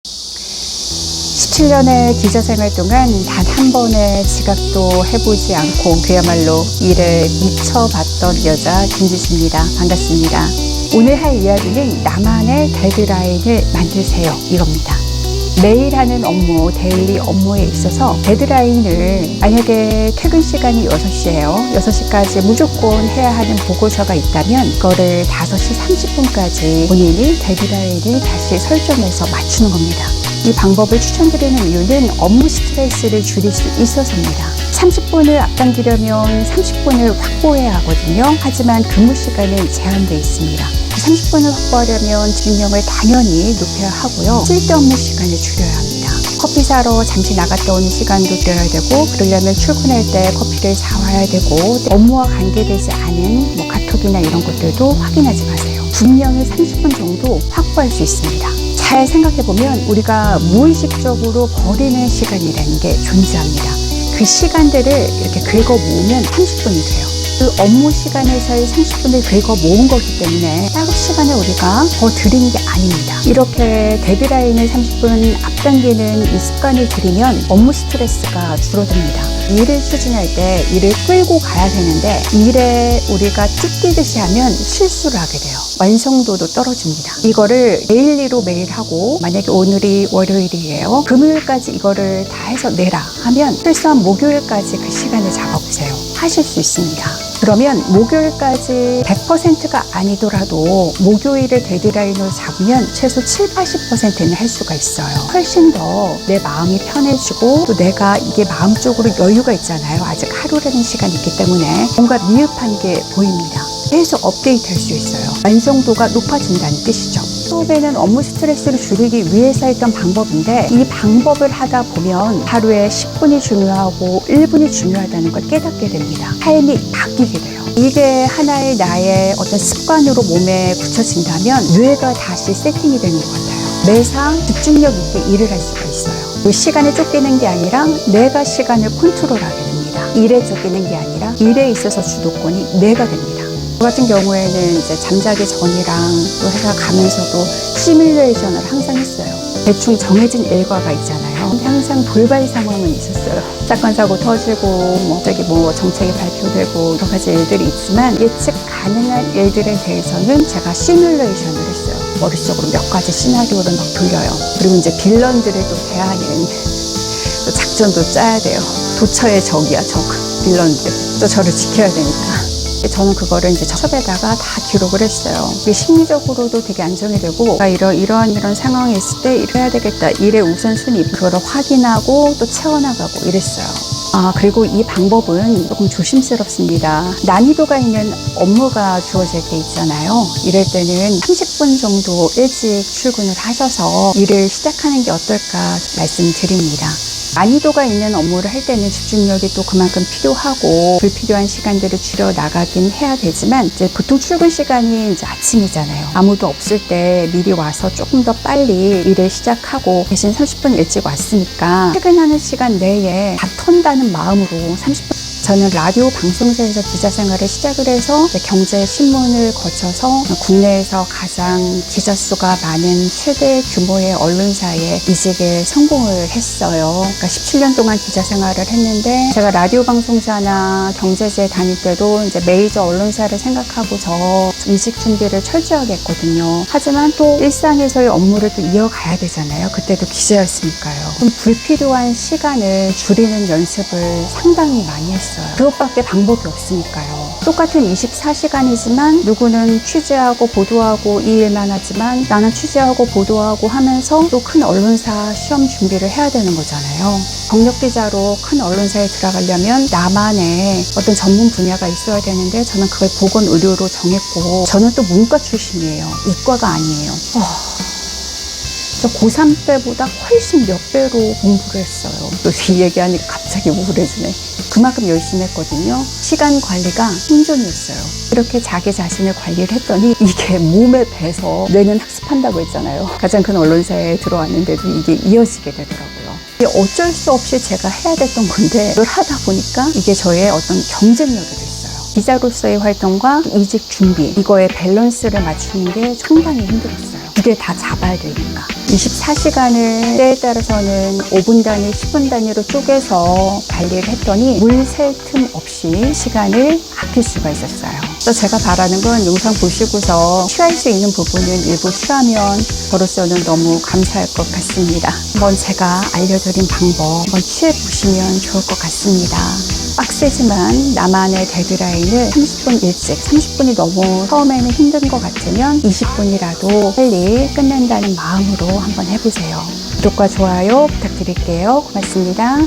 17년의 기자 생활 동안 단 한 번의 지각도 해보지 않고 그야말로 일에 미쳐봤던 여자 김지수입니다. 반갑습니다. 오늘 할 이야기는 나만의 데드라인을 만드세요 이겁니다. 매일 하는 업무, 데일리 업무에 있어서 데드라인을 만약에 퇴근 시간이 6시예요. 6시까지 무조건 해야 하는 보고서가 있다면 그거를 5시 30분까지 본인이 데드라인을 다시 설정해서 맞추는 겁니다. 이 방법을 추천드리는 이유는 업무 스트레스를 줄일 수 있어서입니다. 30분을 앞당기려면 30분을 확보해야 하거든요. 하지만 근무 시간은 제한되어 있습니다. 30분을 확보하려면 집중력을 당연히 높여야 하고요. 쓸데없는 시간을 줄여야 합니다. 커피 사러 잠시 나갔다 오는 시간도 줄여야 되고, 그러려면 출근할 때 커피를 사와야 되고, 업무와 관계되지 않은 카톡이나 이런 것들도 확인하지 마세요. 분명히 30분 정도 확보할 수 있습니다. 잘 생각해보면 우리가 무의식적으로 버리는 시간이라는 게 존재합니다. 그 시간들을 이렇게 긁어 모으면 30분이 돼요. 그 업무 시간에서의 30분을 긁어 모은 거기 때문에 따로 시간을 우리가 더 들이는 게 아닙니다. 이렇게 데드라인을 30분 앞당기는 이 습관을 들이면 업무 스트레스가 줄어듭니다. 일을 추진할 때 일을 끌고 가야 되는데 일에 우리가 쭉 뛰듯이 하면 실수를 하게 돼요. 완성도도 떨어집니다. 이거를 데일리로 매일 하고, 만약에 오늘이 월요일이에요. 금요일까지 이거를 다 해서 내라 하면 최소한 목요일까지 그 시간을 잡아보세요. 하실 수 있습니다. 그러면 목요일까지 100%가 아니더라도 목요일을 데드라인으로 잡으면 최소 7, 80%는 할 수가 있어요. 훨씬 더 내 마음이 편해지고, 또 내가 이게 마음적으로 여유가 있잖아요. 아직 하루라는 시간이 있기 때문에 뭔가 미흡한 게 보입니다. 계속 업데이트 할 수 있어요. 완성도가 높아진다는 뜻이죠. 처음에는 업무 스트레스를 줄이기 위해서 했던 방법인데, 이 방법을 하다 보면 하루에 10분이 중요하고 1분이 중요하다는 걸 깨닫게 됩니다. 삶이 바뀌게 돼요. 이게 하나의 나의 어떤 습관으로 몸에 굳혀진다면 뇌가 다시 세팅이 되는 것 같아요. 매상 집중력 있게 일을 할 수가 있어요. 그 시간에 쫓기는 게 아니라 내가 시간을 컨트롤하게 됩니다. 일에 쫓기는 게 아니라 일에 있어서 주도권이 내가 됩니다. 저 같은 경우에는 이제 잠자기 전이랑 또 회사 가면서도 시뮬레이션을 항상 했어요. 대충 정해진 일과가 있잖아요. 항상 돌발 상황은 있었어요. 사건 사고 터지고 정책이 발표되고 여러 가지 일들이 있지만, 예측 가능한 일들에 대해서는 제가 시뮬레이션을 했어요. 머릿속으로 몇 가지 시나리오를 막 돌려요. 그리고 이제 빌런들을 또 대하는 또 작전도 짜야 돼요. 도처의 적이야, 적. 빌런들. 또 저를 지켜야 되니까. 저는 그거를 이제 첩에다가 다 기록을 했어요. 심리적으로도 되게 안정이 되고, 이런 상황이 있을 때 이래야 되겠다. 일의 우선순위, 그거를 확인하고 또 채워나가고 이랬어요. 그리고 이 방법은 조금 조심스럽습니다. 난이도가 있는 업무가 주어질 때 있잖아요. 이럴 때는 30분 정도 일찍 출근을 하셔서 일을 시작하는 게 어떨까 말씀드립니다. 난이도가 있는 업무를 할 때는 집중력이 또 그만큼 필요하고, 불필요한 시간들을 줄여 나가긴 해야 되지만, 이제 보통 출근 시간이 이제 아침이잖아요. 아무도 없을 때 미리 와서 조금 더 빨리 일을 시작하고, 대신 30분 일찍 왔으니까 퇴근하는 시간 내에 다 턴다는 마음으로 30분. 저는 라디오 방송사에서 기자 생활을 시작을 해서 경제 신문을 거쳐서 국내에서 가장 기자 수가 많은 최대 규모의 언론사에 이직에 성공을 했어요. 그러니까 17년 동안 기자 생활을 했는데, 제가 라디오 방송사나 경제지에 다닐 때도 이제 메이저 언론사를 생각하고서 이직 준비를 철저하게 했거든요. 하지만 또 일상에서의 업무를 또 이어가야 되잖아요. 그때도 기자였으니까요. 좀 불필요한 시간을 줄이는 연습을 상당히 많이 했어요. 그것밖에 방법이 없으니까요. 똑같은 24시간이지만 누구는 취재하고 보도하고 이 일만 하지만, 나는 취재하고 보도하고 하면서 또 큰 언론사 시험 준비를 해야 되는 거잖아요. 경력 기자로 큰 언론사에 들어가려면 나만의 어떤 전문 분야가 있어야 되는데, 저는 그걸 보건의료로 정했고, 저는 또 문과 출신이에요. 이과가 아니에요. 고3 때보다 훨씬 몇 배로 공부를 했어요. 또 이 얘기하니까 갑자기 우울해지네. 그만큼 열심히 했거든요. 시간 관리가 생존이었어요. 이렇게 자기 자신을 관리를 했더니 이게 몸에 배서 뇌는 학습한다고 했잖아요. 가장 큰 언론사에 들어왔는데도 이게 이어지게 되더라고요. 이게 어쩔 수 없이 제가 해야 됐던 건데, 이걸 하다 보니까 이게 저의 어떤 경쟁력이 됐어요. 기자로서의 활동과 이직 준비, 이거의 밸런스를 맞추는 게 상당히 힘들었어요. 두 개 다 잡아야 되니까. 24시간을 때에 따라서는 5분 단위, 10분 단위로 쪼개서 관리를 했더니 물 셀 틈 없이 시간을 아낄 수가 있었어요. 그래서 제가 바라는 건 영상 보시고서 취할 수 있는 부분은 일부 취하면 저로서는 너무 감사할 것 같습니다. 한번 제가 알려드린 방법 한번 취해보시면 좋을 것 같습니다. 빡세지만 나만의 데드라인을 30분 일찍, 30분이 너무 처음에는 힘든 것 같으면 20분이라도 빨리 끝낸다는 마음으로 한번 해보세요. 구독과 좋아요 부탁드릴게요. 고맙습니다.